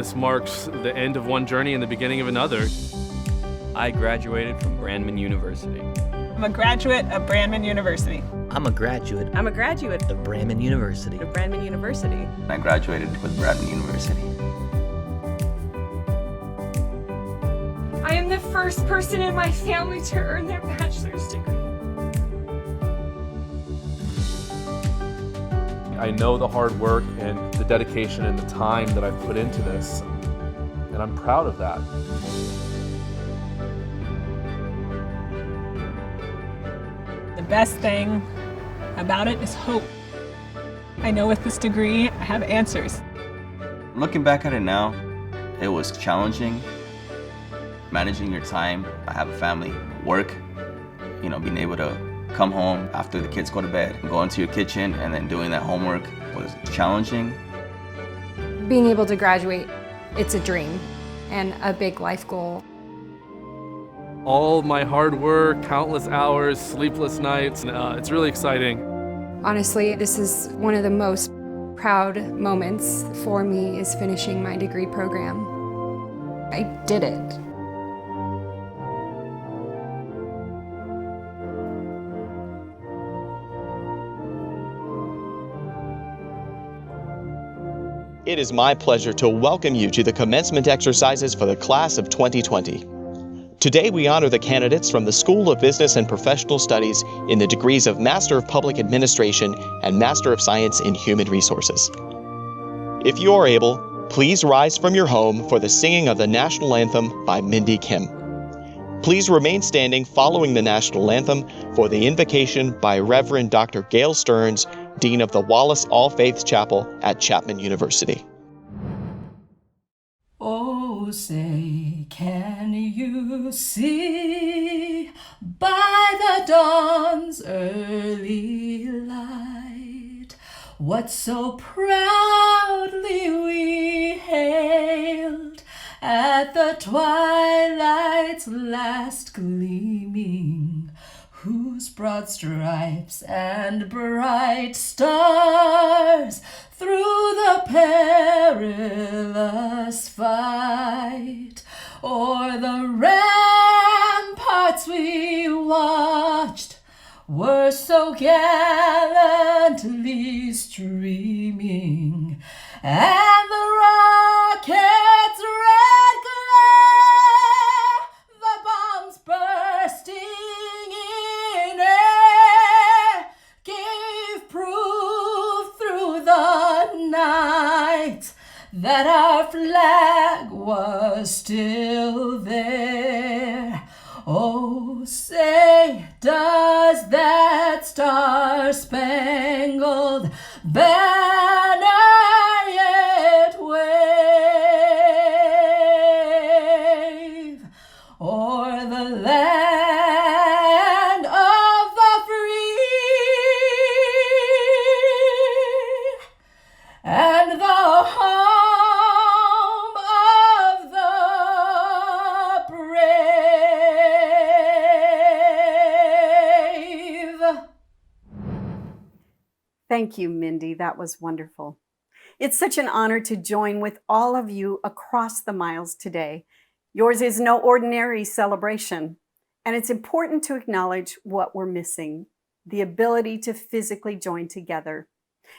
This marks the end of one journey and the beginning of another. I graduated from Brandman University. I'm a graduate of Brandman University. I'm a graduate. I'm a graduate of Brandman University. Of Brandman University. I graduated with Brandman University. I am the first person in my family to earn their bachelor's degree. I know the hard work and the dedication and the time that I've put into this, and I'm proud of that. The best thing about it is hope. I know with this degree, I have answers. Looking back at it now, it was challenging. Managing your time, I have a family, work, being able to come home after the kids go to bed, go into your kitchen, and then doing that homework was challenging. Being able to graduate, it's a dream and a big life goal. All my hard work, countless hours, sleepless nights, it's really exciting. Honestly, this is one of the most proud moments for me is finishing my degree program. I did it. It is my pleasure to welcome you to the commencement exercises for the class of 2020. Today we honor the candidates from the School of Business and Professional Studies in the degrees of Master of Public Administration and Master of Science in Human Resources. If you are able, please rise from your home for the singing of the National Anthem by Mindy Kim. Please remain standing following the National Anthem for the invocation by Reverend Dr. Gail Stearns, Dean of the Wallace All Faiths Chapel at Chapman University. Oh, say, can you see by the dawn's early light what so proudly we hailed at the twilight's last gleaming, whose broad stripes and bright stars through the perilous fight o'er the ramparts we watched were so gallantly streaming, and the rocket's red glare, the bombs bursting in air, gave proof through the night that our flag was still there. Oh, say, does that star-spangled banner yet wave o'er the land of the free and the home of the brave? Thank you, Mindy. That was wonderful. It's such an honor to join with all of you across the miles today. Yours is no ordinary celebration, and it's important to acknowledge what we're missing, the ability to physically join together.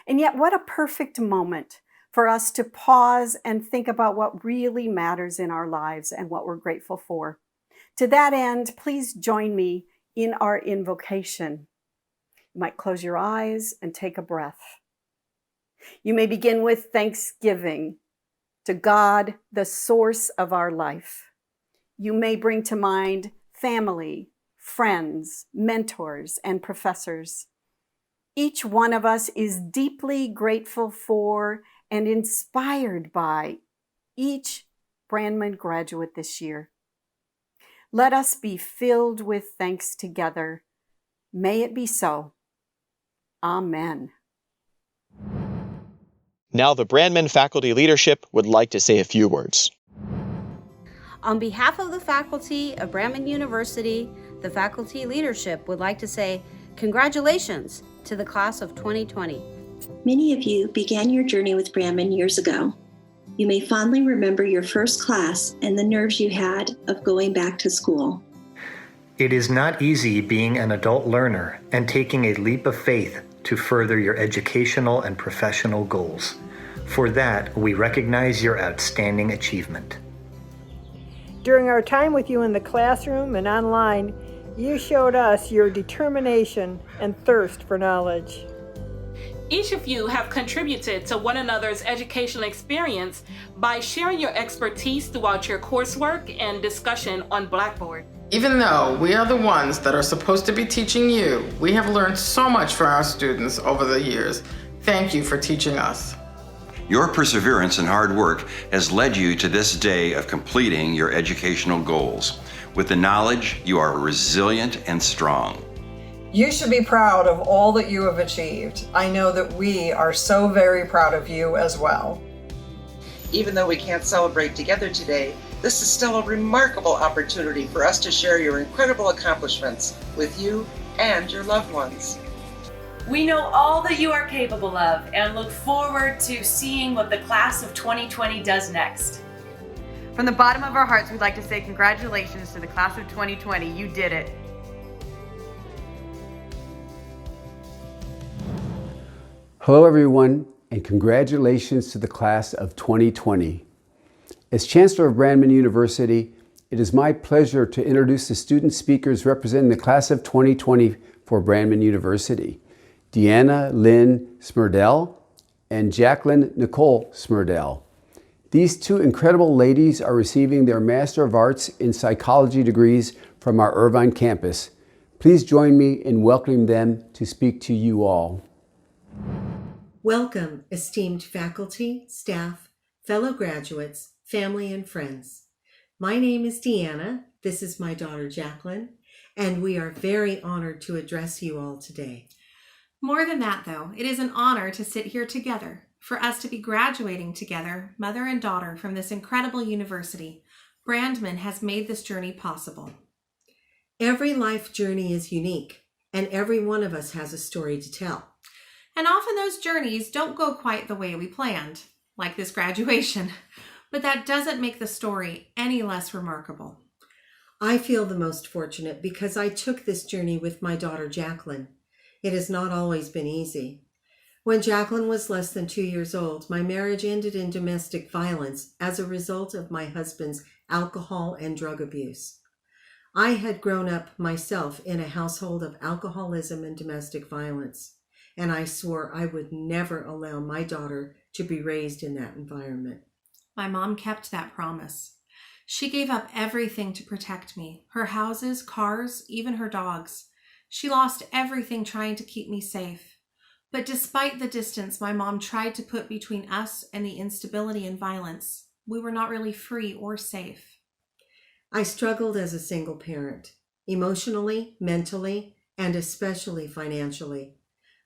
And yet, what a perfect moment for us to pause and think about what really matters in our lives and what we're grateful for. To that end, please join me in our invocation. You might close your eyes and take a breath. You may begin with thanksgiving to God, the source of our life. You may bring to mind family, friends, mentors, and professors. Each one of us is deeply grateful for and inspired by each Brandman graduate this year. Let us be filled with thanks together. May it be so. Amen. Now the Brandman faculty leadership would like to say a few words. On behalf of the faculty of Brandman University, the faculty leadership would like to say congratulations to the class of 2020. Many of you began your journey with Brandman years ago. You may fondly remember your first class and the nerves you had of going back to school. It is not easy being an adult learner and taking a leap of faith to further your educational and professional goals. For that, we recognize your outstanding achievement. During our time with you in the classroom and online, you showed us your determination and thirst for knowledge. Each of you have contributed to one another's educational experience by sharing your expertise throughout your coursework and discussion on Blackboard. Even though we are the ones that are supposed to be teaching you, we have learned so much from our students over the years. Thank you for teaching us. Your perseverance and hard work has led you to this day of completing your educational goals. With the knowledge, you are resilient and strong. You should be proud of all that you have achieved. I know that we are so very proud of you as well. Even though we can't celebrate together today, this is still a remarkable opportunity for us to share your incredible accomplishments with you and your loved ones. We know all that you are capable of and look forward to seeing what the class of 2020 does next. From the bottom of our hearts, we'd like to say congratulations to the class of 2020. You did it. Hello everyone, and congratulations to the class of 2020. As Chancellor of Brandman University, it is my pleasure to introduce the student speakers representing the class of 2020 for Brandman University, Deanna Lynn Smerdell and Jacqueline Nicole Smerdell. These two incredible ladies are receiving their Master of Arts in Psychology degrees from our Irvine campus. Please join me in welcoming them to speak to you all. Welcome, esteemed faculty, staff, fellow graduates, family, and friends. My name is Deanna, this is my daughter Jacqueline, and we are very honored to address you all today. More than that, though, it is an honor to sit here together, for us to be graduating together, mother and daughter, from this incredible university. Brandman has made this journey possible. Every life journey is unique, and every one of us has a story to tell. And often those journeys don't go quite the way we planned, like this graduation, but that doesn't make the story any less remarkable. I feel the most fortunate because I took this journey with my daughter Jacqueline. It has not always been easy. When Jacqueline was less than 2 years old, my marriage ended in domestic violence as a result of my husband's alcohol and drug abuse. I had grown up myself in a household of alcoholism and domestic violence, and I swore I would never allow my daughter to be raised in that environment. My mom kept that promise. She gave up everything to protect me, her houses, cars, even her dogs. She lost everything trying to keep me safe. But despite the distance my mom tried to put between us and the instability and violence, we were not really free or safe. I struggled as a single parent, emotionally, mentally, and especially financially.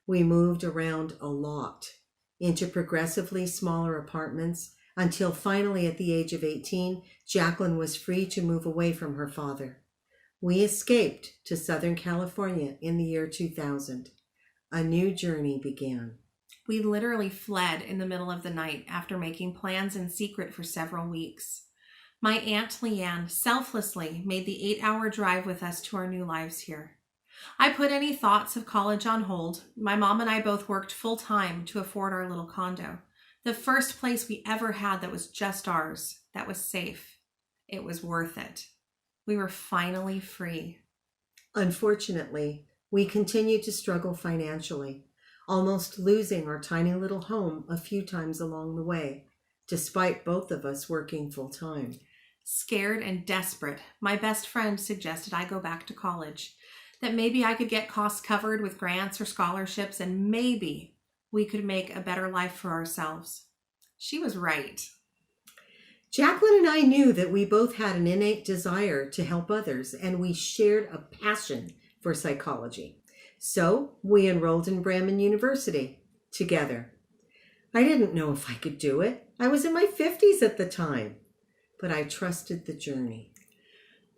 We moved around a lot, into progressively smaller apartments, until finally at the age of 18, Jacqueline was free to move away from her father. We escaped to Southern California in the year 2000. A new journey began. We literally fled in the middle of the night after making plans in secret for several weeks. My Aunt Leanne selflessly made the 8-hour drive with us to our new lives here. I put any thoughts of college on hold. My mom and I both worked full-time to afford our little condo. The first place we ever had that was just ours, that was safe. It was worth it. We were finally free. Unfortunately, we continued to struggle financially, almost losing our tiny little home a few times along the way, despite both of us working full-time. Scared and desperate, my best friend suggested I go back to college, that maybe I could get costs covered with grants or scholarships, and maybe we could make a better life for ourselves. She was right. Jacqueline and I knew that we both had an innate desire to help others, and we shared a passion for psychology. So we enrolled in Brandman University together. I didn't know if I could do it. I was in my 50s at the time, but I trusted the journey.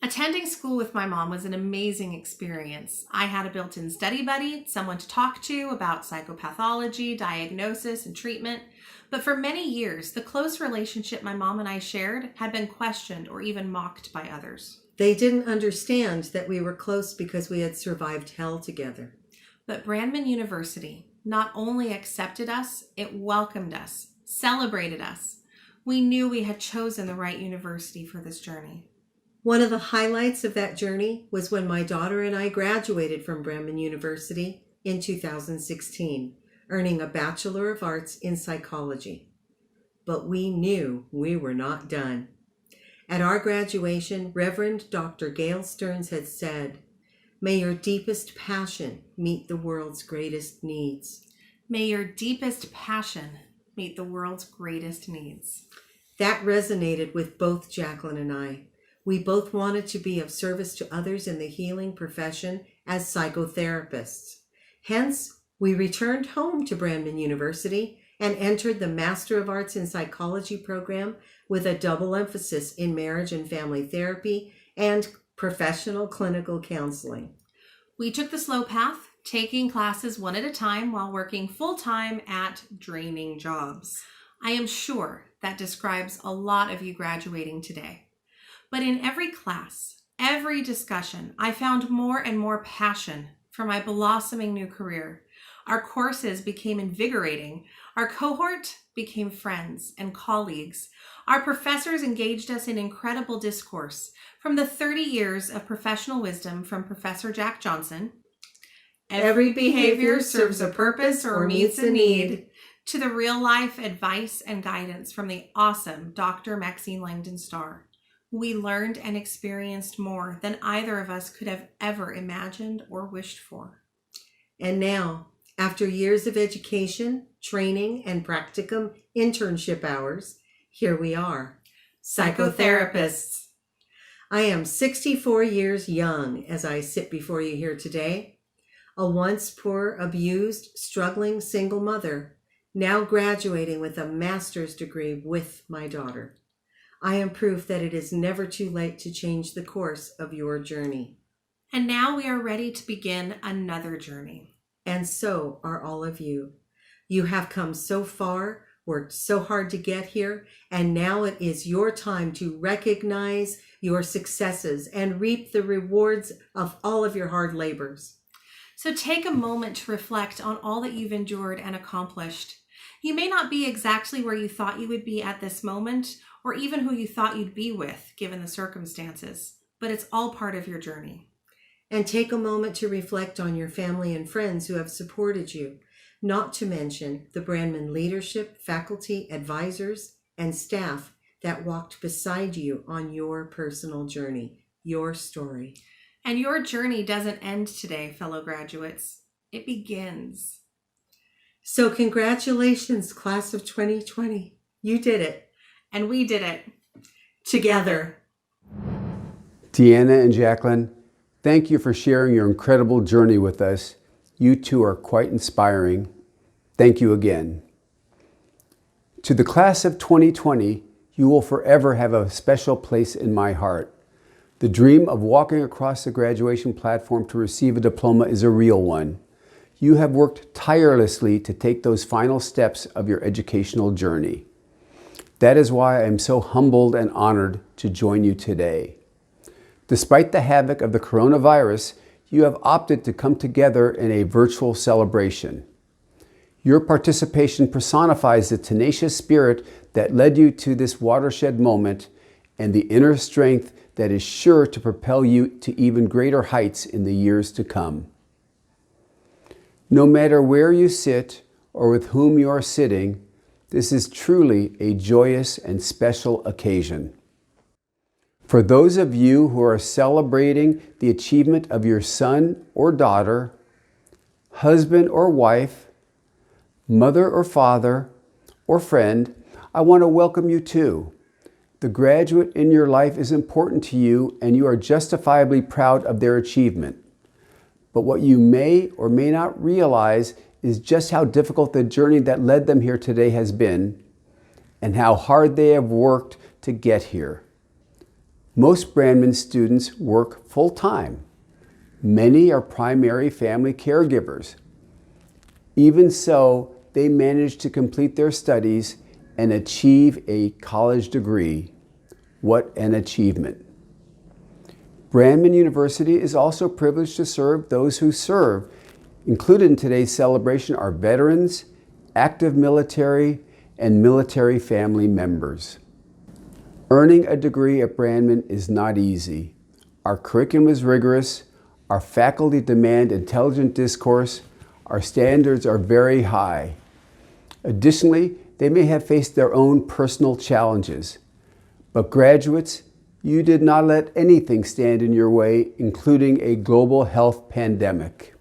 Attending school with my mom was an amazing experience. I had a built-in study buddy, someone to talk to about psychopathology, diagnosis, and treatment. But for many years, the close relationship my mom and I shared had been questioned or even mocked by others. They didn't understand that we were close because we had survived hell together. But Brandman University not only accepted us, it welcomed us, celebrated us. We knew we had chosen the right university for this journey. One of the highlights of that journey was when my daughter and I graduated from Brandman University in 2016, earning a Bachelor of Arts in Psychology. But we knew we were not done. At our graduation, Reverend Dr. Gail Stearns had said, "May your deepest passion meet the world's greatest needs." May your deepest passion meet the world's greatest needs. That resonated with both Jacqueline and I. We both wanted to be of service to others in the healing profession as psychotherapists. Hence, we returned home to Brandman University and entered the Master of Arts in Psychology program with a double emphasis in marriage and family therapy and professional clinical counseling. We took the slow path, taking classes one at a time while working full-time at draining jobs. I am sure that describes a lot of you graduating today. But in every class, every discussion, I found more and more passion for my blossoming new career. Our courses became invigorating. Our cohort became friends and colleagues. Our professors engaged us in incredible discourse, from the 30 years of professional wisdom from Professor Jack Johnson, "Every behavior serves a purpose or meets a need," to the real-life advice and guidance from the awesome Dr. Maxine Langdon Starr. We learned and experienced more than either of us could have ever imagined or wished for. And now, after years of education, training, and practicum internship hours, here we are, psychotherapists. I am 64 years young as I sit before you here today, a once poor, abused, struggling single mother, now graduating with a master's degree with my daughter. I am proof that it is never too late to change the course of your journey. And now we are ready to begin another journey. And so are all of you. You have come so far, worked so hard to get here, and now it is your time to recognize your successes and reap the rewards of all of your hard labors. So take a moment to reflect on all that you've endured and accomplished. You may not be exactly where you thought you would be at this moment, or even who you thought you'd be with, given the circumstances, but it's all part of your journey. And take a moment to reflect on your family and friends who have supported you, not to mention the Brandman leadership, faculty, advisors, and staff that walked beside you on your personal journey, your story. And your journey doesn't end today, fellow graduates. It begins. So congratulations, class of 2020. You did it. And we did it. Together. Deanna and Jacqueline, thank you for sharing your incredible journey with us. You two are quite inspiring. Thank you again. To the class of 2020, you will forever have a special place in my heart. The dream of walking across the graduation platform to receive a diploma is a real one. You have worked tirelessly to take those final steps of your educational journey. That is why I am so humbled and honored to join you today. Despite the havoc of the coronavirus, you have opted to come together in a virtual celebration. Your participation personifies the tenacious spirit that led you to this watershed moment and the inner strength that is sure to propel you to even greater heights in the years to come. No matter where you sit or with whom you are sitting, this is truly a joyous and special occasion. For those of you who are celebrating the achievement of your son or daughter, husband or wife, mother or father, or friend, I want to welcome you too. The graduate in your life is important to you and you are justifiably proud of their achievement. But what you may or may not realize is just how difficult the journey that led them here today has been and how hard they have worked to get here. Most Brandman students work full-time. Many are primary family caregivers. Even so, they manage to complete their studies and achieve a college degree. What an achievement. Brandman University is also privileged to serve those who serve. Included in today's celebration are veterans, active military, and military family members. Earning a degree at Brandman is not easy. Our curriculum is rigorous, our faculty demand intelligent discourse, our standards are very high. Additionally, they may have faced their own personal challenges. But graduates, you did not let anything stand in your way, including a global health pandemic.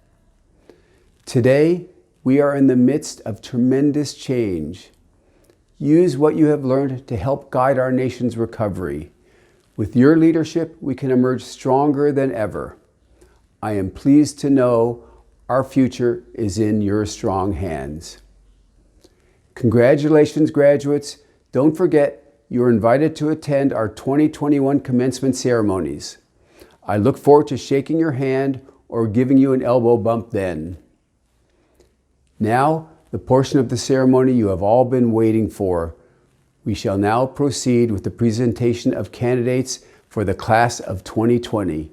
Today, we are in the midst of tremendous change. Use what you have learned to help guide our nation's recovery. With your leadership, we can emerge stronger than ever. I am pleased to know our future is in your strong hands. Congratulations, graduates. Don't forget, you are invited to attend our 2021 commencement ceremonies. I look forward to shaking your hand or giving you an elbow bump then. Now, the portion of the ceremony you have all been waiting for. We shall now proceed with the presentation of candidates for the class of 2020.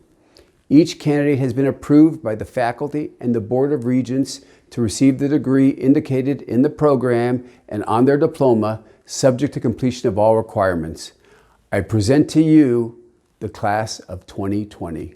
Each candidate has been approved by the faculty and the Board of Regents to receive the degree indicated in the program and on their diploma, subject to completion of all requirements. I present to you the class of 2020.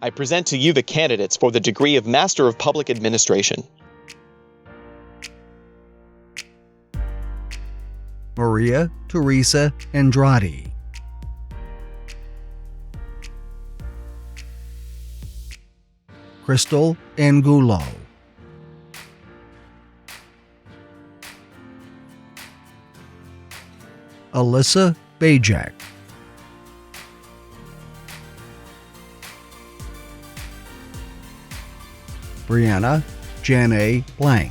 I present to you the candidates for the degree of Master of Public Administration. Maria Teresa Andrade. Crystal Angulo. Alyssa Bajek. Briana Janay Blank.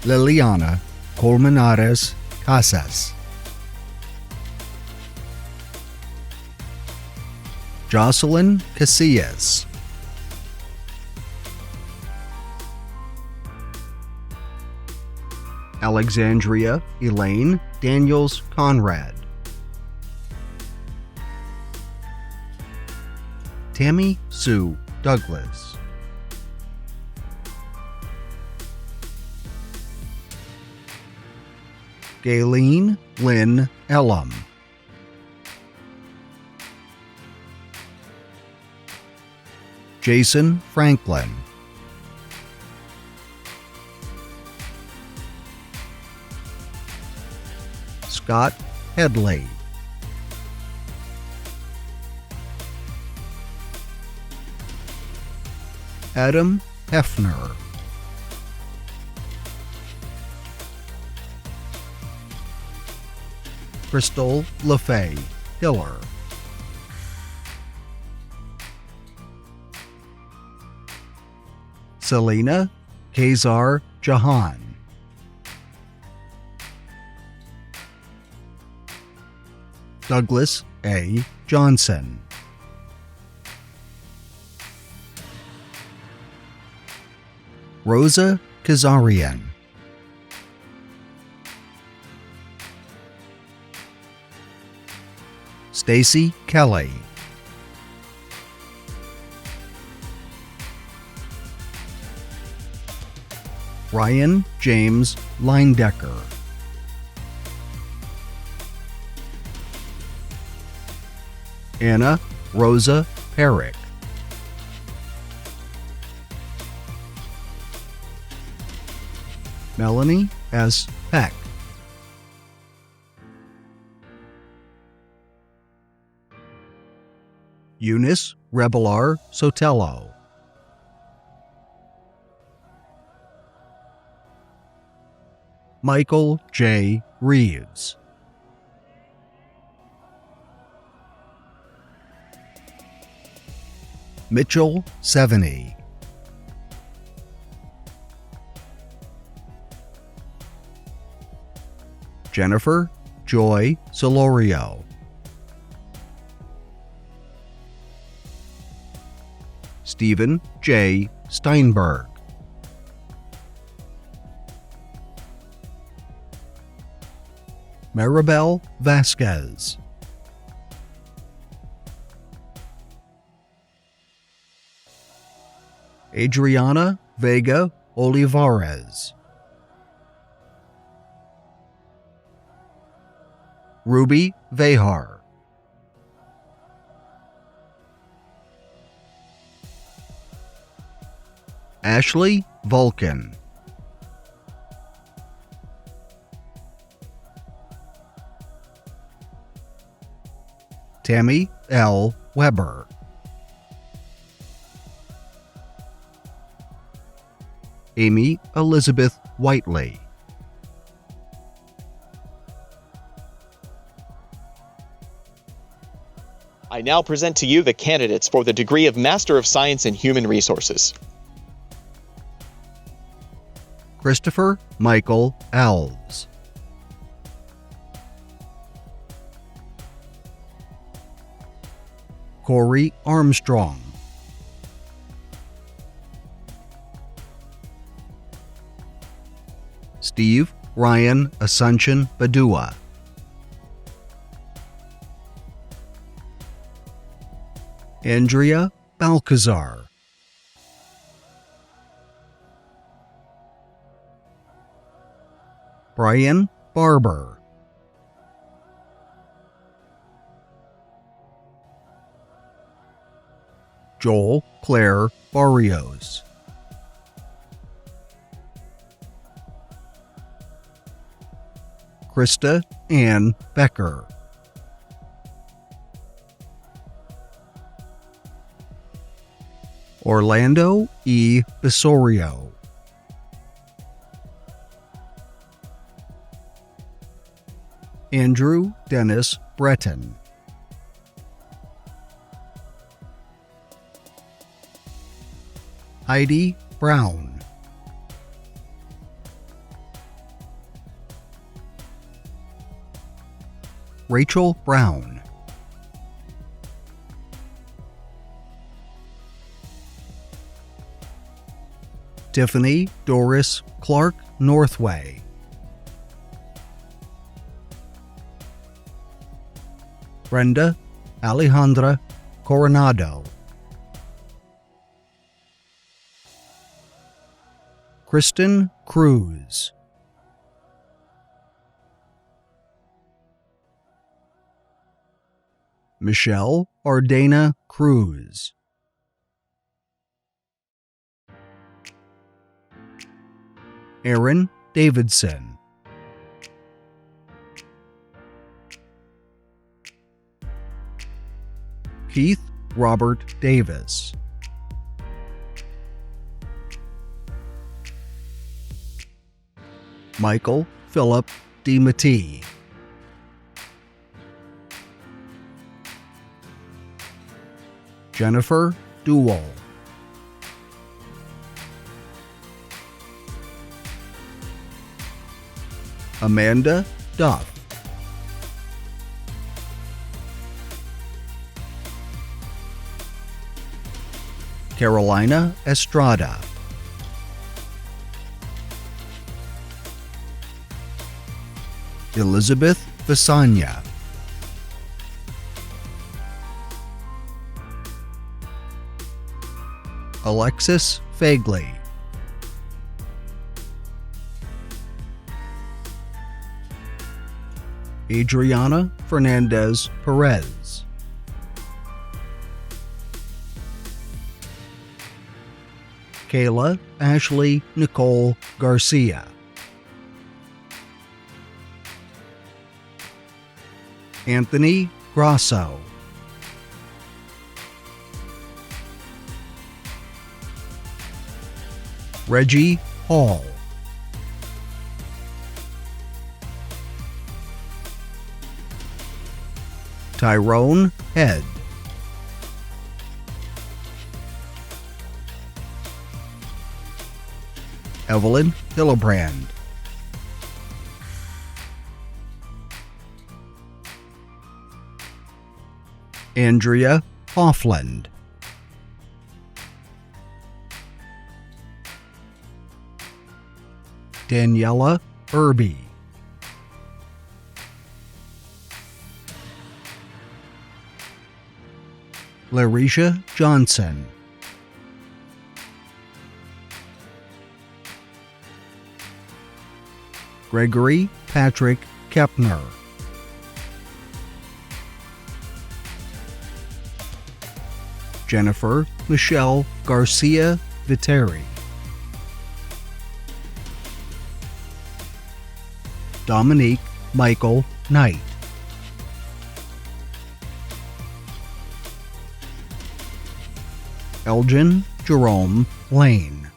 Liliana Colmenares Casas. Jocelyn Casillas. Alexandria Elaine Daniels Conrad. Tammy Sue Douglass. Gaylene Lynn Elam. Jason Franklin. Scott Headley. Adam Hefner, Crystal LaFay Hiller, Selena Kazar Jahan, Douglas A. Johnson, Rosa Kazarian, Stacy Kelly, Ryan James Leindecker, Anna Rosa Herrick, Melanie S. Peck, Eunice Rebelar Sotelo, Michael J. Reeves, Mitchell Seveny, Jennifer Joy Solorio, Stephen J. Steinberg, Maribel Vasquez, Adriana Vega Olivares, Ruby Vehar, Ashley Vulcan, Tammy L. Weber, Amy Elizabeth Whiteley, I now present to you the candidates for the degree of Master of Science in Human Resources. Christopher Michael Alves, Corey Armstrong, Steve Ryan Asuncion Badua, Andrea Balcazar, Brian Barber, Joel Claire Barrios, Krista Ann Becker, Orlando E. Besorio, Andrew Dennis Breton, Heidi Brown, Rachel Brown, Tiffany Doris Clark Northway, Brenda Alejandra Coronado, Kristen Cruz, Michelle Ardena Cruz, Aaron Davidson, Keith Robert Davis, Michael Philip DiMattei, Jennifer Duell, Amanda Duff, Carolina Estrada, Elizabeth Visanya, Alexis Fegley, Adriana Fernandez Perez, Kayla Ashley-Nicole Garcia, Anthony Grasso, Reggie Hall, Tyrone Head, Evelyn Hillabrand, Andrea Hoffland, Daniella Irby, Larisha Johnson, Gregory Patrick Kepner, Jennifer Michelle Garcia Viteri, Dominique Michael Knight, Elgin Jerome Lane,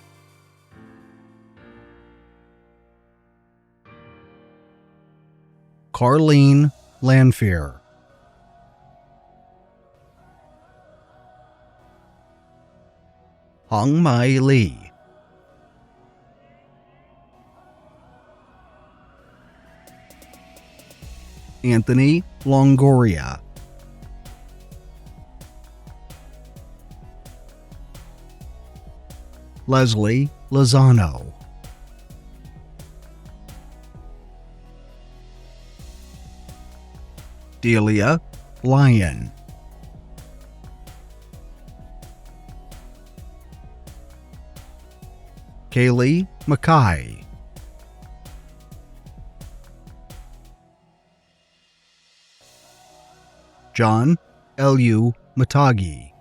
Carlene Lanfear, Hong Mai Lee, Anthony Longoria, Leslie Lozano, Delia Lyon, Kaylee Mackay, John L.U. Matagi,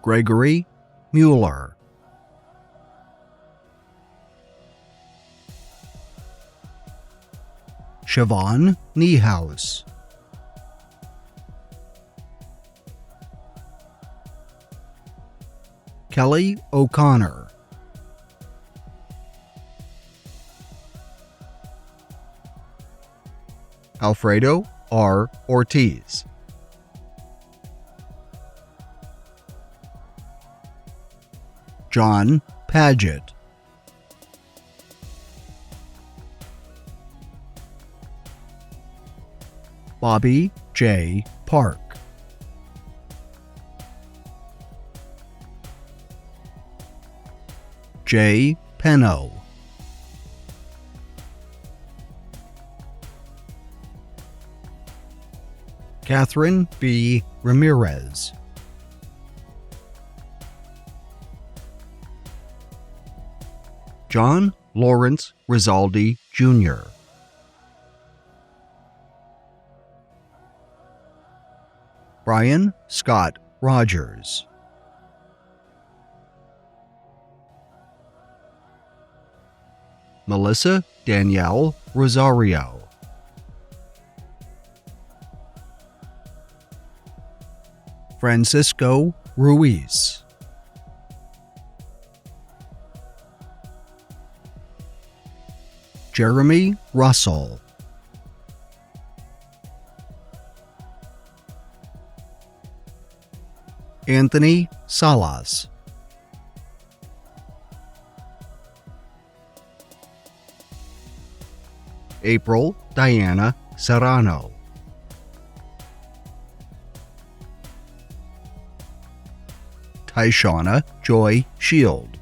Gregory Mueller, Siobhan Niehaus, Kelly O'Connor, Alfredo R. Ortiz, Jon Padgett, Bobby J. Park, Jay Penno, Catherine B. Ramirez, John Lawrence Rizaldi, Jr., Brian Scott Rogers, Melissa Danielle Rosario, Francisco Ruiz, Jeremy Russell, Anthony Salas, April Diana Serrano, Tyshawna Joy Shield,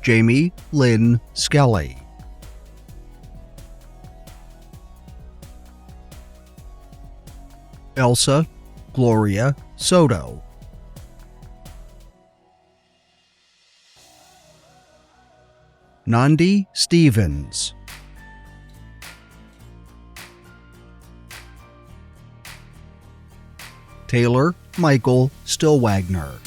Jamie Lynn Skelly, Elsa Gloria Soto, Nandi Stephens, Taylor Michael Stillwagner,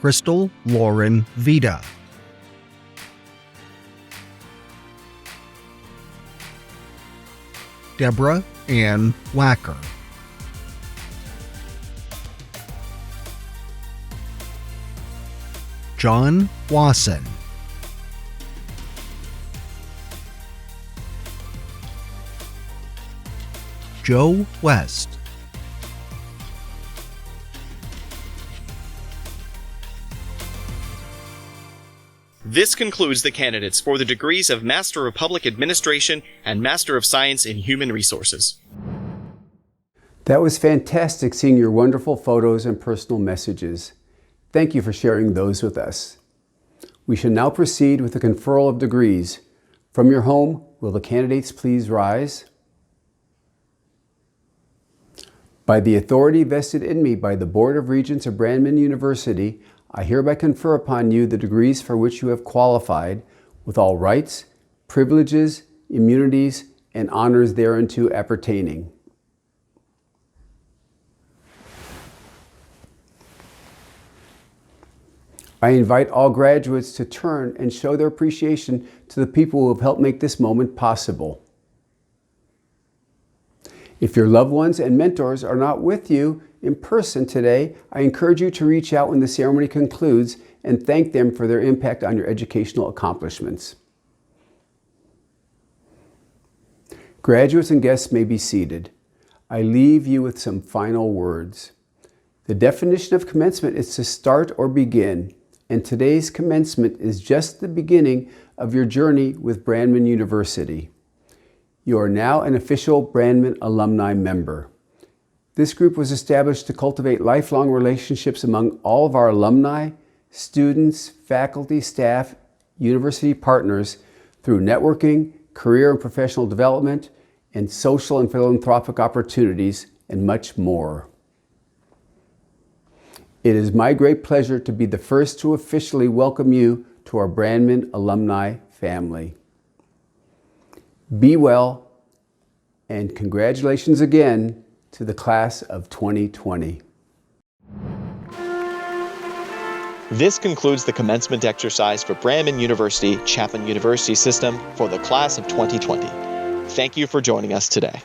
Crystal Lauren Vita, Deborah Ann Wacker, John Wasson, Joe West, This concludes the candidates for the degrees of Master of Public Administration and Master of Science in Human Resources. That was fantastic seeing your wonderful photos and personal messages. Thank you for sharing those with us. We shall now proceed with the conferral of degrees. From your home, will the candidates please rise? By the authority vested in me by the Board of Regents of Brandman University, I hereby confer upon you the degrees for which you have qualified, with all rights, privileges, immunities, and honors thereunto appertaining. I invite all graduates to turn and show their appreciation to the people who have helped make this moment possible. If your loved ones and mentors are not with you in person today, I encourage you to reach out when the ceremony concludes and thank them for their impact on your educational accomplishments. Graduates and guests may be seated. I leave you with some final words. The definition of commencement is to start or begin, and today's commencement is just the beginning of your journey with Brandman University. You are now an official Brandman alumni member. This group was established to cultivate lifelong relationships among all of our alumni, students, faculty, staff, university partners through networking, career and professional development, and social and philanthropic opportunities, and much more. It is my great pleasure to be the first to officially welcome you to our Brandman alumni family. Be well, and congratulations again to the class of 2020. This concludes the commencement exercise for Brandman University Chapman University System for the class of 2020. Thank you for joining us today.